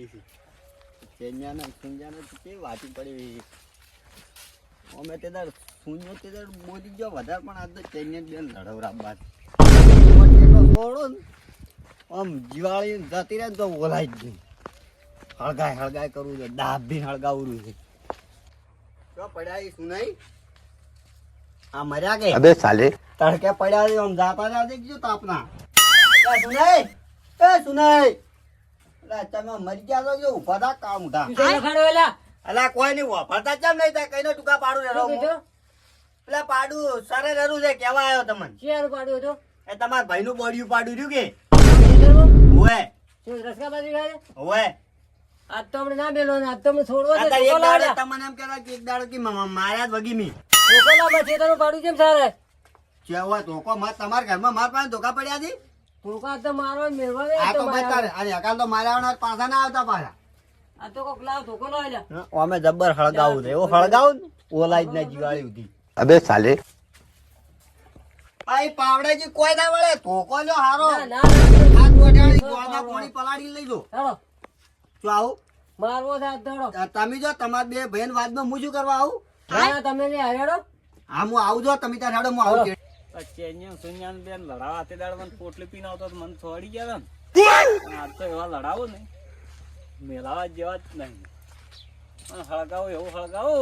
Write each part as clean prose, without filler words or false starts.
પડી છે ચેન્યાને સુંજાને કે વાટી પડી અમે તે દર સુંજો તે દર મોદી જો વધારે પણ આજ તો ચેન્યા બેન લડવરા બાદ થોડો આમ જીવાળી જતી રહે તો ઓલાઈ જ ગઈ હળગાય કરવું છે ડાભી હળગાવવું છે તો પડ્યા એ સુનાઈ આ મર્યા કે અબે સાલે તડકે પડ્યા છે આમ જાતા જા દેખજો તાપના એ સુનાઈ અલા તમે મરી ગયા તો જો ઉભા થા કામ ઉઠા અલા કોઈ નહીં વાપરતા કેમ નહીં થાય કઈનો ટુકા પાડું ને રહો પેલા પાડું સરે રરું છે કેવા આવ્યો તમને શેર પાડ્યો હતો એ તમાર ભાઈનું બોડિયું પાડું રહ્યું કે ઓએ શું રસકા બાજી ખાય ઓએ આજ તો હમણાં ના બેલો ને આજ તો હમણાં છોડવો આ છે એક ઢોકો દાડે લાવડા. તમને એમ કહેવાય કે એક દાડો કે માર્યા જ વગી મી ઢોકો લાવવા છેતરનું પાડું કેમ સારે કેવા ધોકો માર તમારા ઘરમાં માર પાસે ધોકા પડ્યા છે ઢોકા તો મારવા મેળવા દે આ તો તો મારવા. બતારે અરે અકાલ તો માર્યા પાછા ના આવતા પાછા આ તો કોક લાવ ઢોકો લાવ લ્યા. અમે જબ્બર હળગાવું છે એવો હળગાવું ને ઓલાઈ જ ના જીવાળી ઉધી અબે સાલે ભાઈ પાવડેજી કોઈ ના વળે ધોકો લ્યો હારો ના, ના, ના. હાથ વઢાડી ગોળના પોણી પલાળી લઈ જો ચાલો શું આવું મારવો છે આજ દોડો. તમે જો તમાર બે બહેન વાતમાં હું શું કરવા આવું હા તમે ને હરેડો હા હું આવું જો તમે ત્યાં હેડો હું આવું છું. ચેન્યન સુન્યાન બેન લડાવા તે દાડ મને પોટલી પીને આવતો તો મને છોડી ગયા ને આજ તો એવા લડાવો ને મેલાવા જેવા જ નહીં પણ હળગાવો એવું હળગાવો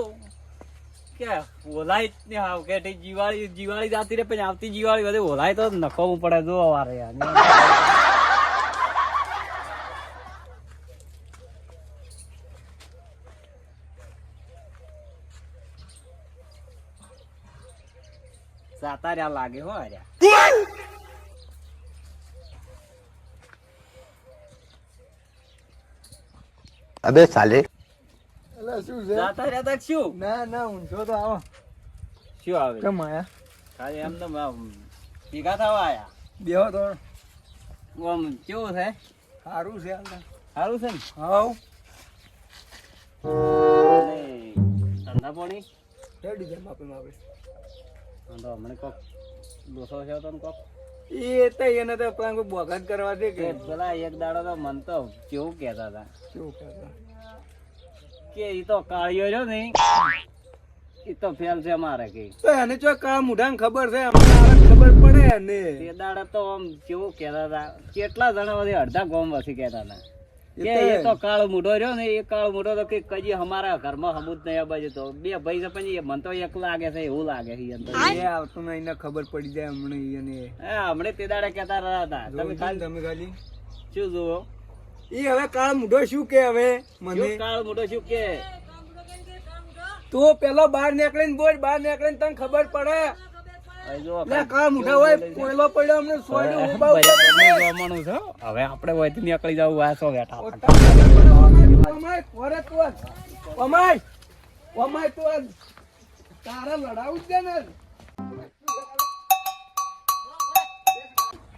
કે ઓલાય જ નહીં આવ કે જીવાળી જાતી રે પછી આવતી જીવાળી બધે ઓલાય તો નખવું પડે જો વારે યાર સાતા લાગે હો આર્યા અબે સાલે એટલે શું છે સાતા રહ્યા તક શું ના ના ઊંધો તો આવો શું આવે કેમ આયા ખાલી એમ તો ભેગા થવા આયા બેહો તો આમ કેવું છે સારું છે હાલ સારું છે ને હાવ અને ધંધા પાણી રેડી છે માપે માપે તો હમણાં કોક દોસો છે તો કોક એ તો એને તો પેલા કોઈ બોગત કરવા દે કે પેલા એક દાડો તો મન તો કેવું કહેતા હતા શું કરતા કે ઈ તો કાળિયો રહ્યો ને ઈ તો ફેલ છે મારે કે તો એને જો કા મુઢાને ખબર છે અમને આને ખબર પડે ને તે દાડે તો આમ કેવું કહેતા હતા કેટલા જણા બધી અડધા ગામ વસી કહેતા હતા કે એ એ તો કાળો મૂઢો રહ્યો ને એ કાળો મૂઢો તો કે કજી અમારા ઘરમાં હમુદ નહીં આ બાજુ તો બે ભાઈ છે પછી મન તો એક લાગે છે એવું લાગે છે ઈ તો. એ આવતું નહીં એને ખબર પડી જાય હમણાં એને હા હમણાં તે દાડે કહેતા રહ્યા હતા તમે ખાલી તમે ખાલી શું જુઓ એ હવે કાળ મુઢો શું કે હવે મને શું કાળો મૂઢો શું કે તું પેલો બહાર નીકળીને બોલ બહાર નીકળીને તને ખબર પડે હવે જુઓ લે કાળ મુઢા હોય કોયલો પડ્યો અમને સોયડું ઉભા ઉપર જવાનું છે હો. હવે આપણે વહીથી નીકળી જવું વાસો બેઠા ઓમાય કોરે તું ઓમાય ઓમાય તું તારા લડાવું જ ને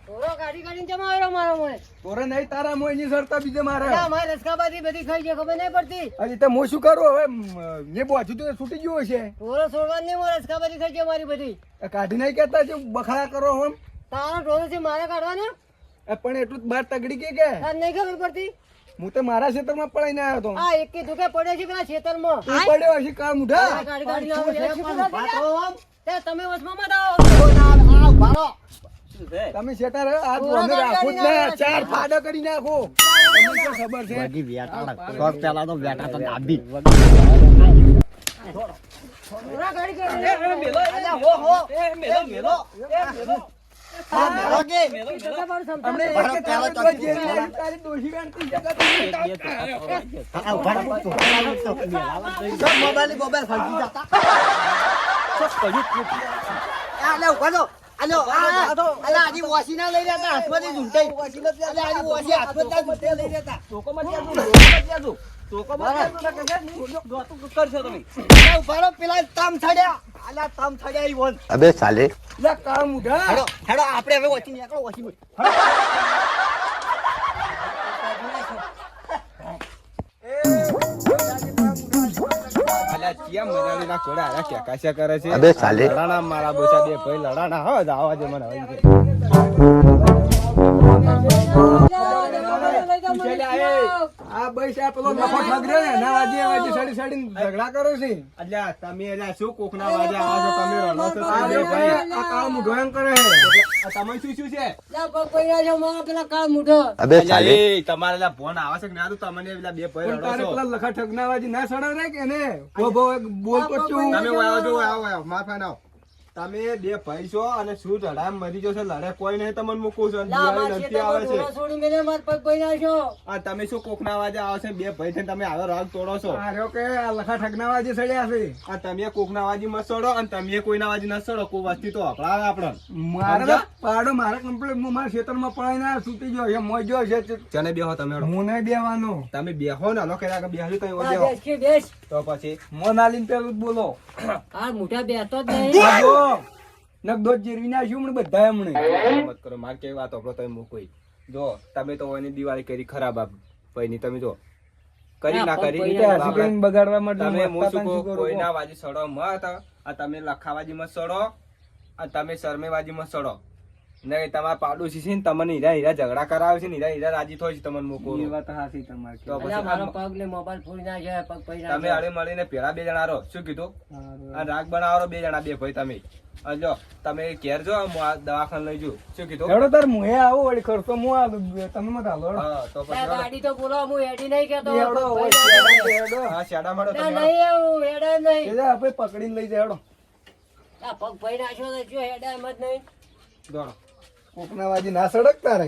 ઢોરો કાઢી કાઢીને જમા આવ્યો મારો મોય. તોરે નહીં તારા મોય ની સરતા બીજે મારે અલા, મારે રસકાબાજી બધી ખાઈ છે ખબર નહીં પડતી. હજી તો હું શું કરું હવે ને બોજું તો છૂટી ગયું હશે ઢોરો છોડવાની નહીં, મારે રસકાબાજી ખાઈ છે મારી બધી. કાઢી નહીં કેતા છે બખાડા કરો હમ તારો ઢોરો છે મારે કાઢવાના? પણ એટલું જ બાર તગડી કે તારે નહીં ખબર પડતી? હું તો મારા ક્ષેત્રમાં પડાઈને આવ્યો તો આ એક ધોકે પડે છે પેલા ખેતરમાં. તું પડ્યો હશે કાળ મુઢા કાઢી કાઢીને આવો. તે તમે વચમાં મત આવો. શું છે તમે શેઠા રહ્યો આ તો અમે રાખો જ ના ચાર ફાડા કરી નાખો તમને તો ખબર છે વગી વેટા શોખ પેલા તો વેટા તો દાબી ઢોરા કાઢી કાઢીને અલ્યા હો હો મેલો મેલો હા મેલો કે ટકા પાડું સમજાવું. અમને એક બરાબર, કે પહેલા તારા ચોથી જેવી પહેલા. તારી ડોશી વેણતી જગત હા ઉભા રહો તો મોબાઈલ ફરજી જતા અલે ઉભા રહો અલ્યો અલે આજી વોસી ના લઈ રહ્યા હાથમાંથી ઝૂંટાઈ અલે આજી વોસી હાથમાંથી ઝૂંટાઈ લઈ રહ્યા કરશો તમે અલે ઉભા રહો પેલા તમ છડ્યા અલે તમ છડ્યા ઈ વોન અબે સાલે લે કાળ મુઢા હેડો હેડો આપણે હવે વોસી નીકળો વોસી બોલ અબે સાલે લડાણા મારા બોસા બે ભાઈ લડાણા હો આવા જે મને આ બસ આ પેલો લખો ઠગ રહ્યો ને એના વાજે સડી સડીને ઝઘડા કરો છે. અલ્યા તમે અલ્યા શું કોકના વાજે આવો છો તમે રડો છો આ તમે બે ભાઈ ભાઈ આ કાળો મૂઢો એમ કરે છે. આ તમે શું છે લા પગ પૈડા છો મારા પેલા કાળ મૂઠો. અબે અલ્યા સાલે એ તમારે અલ્યા ફોન આવે છે કે ના તો તમને પેલા બે ભાઈ પણ રડો તારે છો પેલા લખા ઠગના વાજે ના સડાવ રે કે ને ભો બોલતો જ છું. તમે આવો છો આવો માર ફાન આવો તમે બે ભાઈ છો અને શું ઝડામ મરી જશો લડે કોઈ નહીં તમને મૂકું છો લા મારા દિવાળી નક્કી આવે ખેતરમાં છે ઢોરા છોડી મેલે મારા પગ પૈડા છો. આ તમે શું કોકના વાજે આવો છો બે ભાઈ થઈને તમે આવો રાગ તોડો છો આ રહ્યો કે આ લખા ઠગના વાજે સડ્યા છે. આ તમે કોકના વાજી માં સડો અને તમે કોઈના વાજી ન સડો કોઈ વસ્તી તો હપડાવે આપણને મારે તો પાડો મારા કમ્પ્લેટ હું મારા ખેતરમાં પડાઈને આ સૂતી ગયો છે મોજો છે ચને બેહો તમે હેડો. હું નહીં બેવાનો તમે બેહો ને હલો કે બેહજો તો લા બેહો બેસ કે બેસ. તો પછી મોન આલીને પેલું જ બોલો આ મોઢા બેસતો જ નહીં. આ જો નગદો જીરવી નાખ્યું હમણાં બધા હમણે મત કરો માર કેવી વાત આપણો તમે મૂકો જો તમે તો એની દિવાળી કરી ખરાબ આપ પૈની તમે જો કરી ના કરી કોઈ તે હાસી કરીને બગાડવા માટે તમે હું હું શું શું કહું, કરું? કોઈના વાજી સડો મત આ તમે લખાવાજી માં સડો અને તમે શરમેવાજી માં સડો નહીં તમારા પાડોશી છે ને તમને હીરા હીરા ઝઘડા કરાવે છે ને હીરા હીરા રાજી થાય છે તમને મૂકો એ વાત હાસી તમારી. તો પછી અલા મારો પગ ને મોબાઈલ ફોડી નાખ્યો પગ પૈડા તમે હળી મળીને પેલા બે જણા રહો શું કીધું અને રાગ બનાવો બે જણા બે ભાઈ તમે અને જો તમે ઘેર જો હું આ દવાખાને લઈ જઉં શું કીધું હેડો તાર મુહે આવો વળી ખર્ચો હું આલું. તમે મત હાલો હેડો. હા તો પછી લા હેડો. ગાડી તો બોલો હું હેડી નહીં કેતો. હેડો, પગ ઓય, પૈડા હેડો, છે. હેડો. હા શેડા મળો ના તમે નહીં એવું હેડા નહીં. એટલે આપણે પકડીને લઈ જાય હેડો. આ પગ પૈડા છો તો જો હેડા એમ જ નહીં. દોડો કોકના વાજી ના સડક તારે